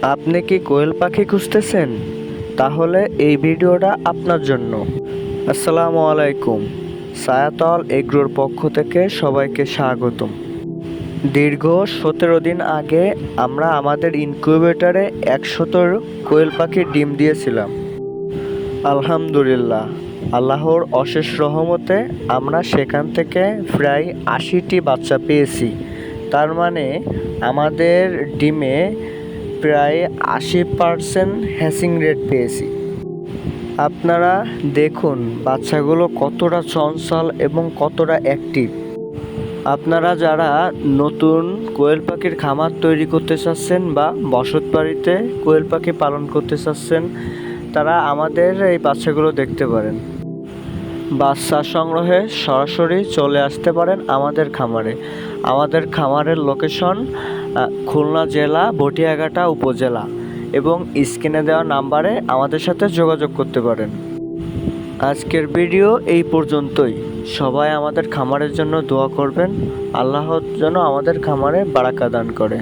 আপনি কি কোয়েল পাখি খুঁজতেছেন? তাহলে এই ভিডিওটা আপনার জন্য। আসসালামু আলাইকুম। সায়াতল এগ্রোর পক্ষ থেকে সবাইকে স্বাগতম। দীর্ঘ 17 দিন আগে আমরা আমাদের ইনকিউবেটরে 100 কোয়েল পাখির ডিম দিয়েছিলাম। আলহামদুলিল্লাহ, আল্লাহর অশেষ রহমতে আমরা সেখান থেকে প্রায় 80টি বাচ্চা পেয়েছি। তার মানে আমাদের ডিমে প্রায় 80% হ্যাচিং রেট পেয়েছি। আপনারা দেখুন বাচ্চাগুলো কতটা চঞ্চল এবং কতটা অ্যাক্টিভ। আপনারা যারা নতুন কোয়েল পাখির খামার তৈরি করতে চাচ্ছেন বা বসত বাড়িতে কোয়েল পাখি পালন করতে চাচ্ছেন, তারা আমাদের এই বাচ্চাগুলো দেখতে পারেন। বাচ্চা সংগ্রহে সরাসরি চলে আসতে পারেন আমাদের খামারে। আমাদের খামারের লোকেশন খুলনা জেলা বটিয়াঘাটা উপজেলা, এবং স্ক্রিনে দেওয়া নাম্বারে আমাদের সাথে যোগাযোগ করতে পারেন। আজকের ভিডিও এই পর্যন্তই। সবাই আমাদের খামারের জন্য দোয়া করবেন। আল্লাহ যেন আমাদের খামারে বারাকা দান করে।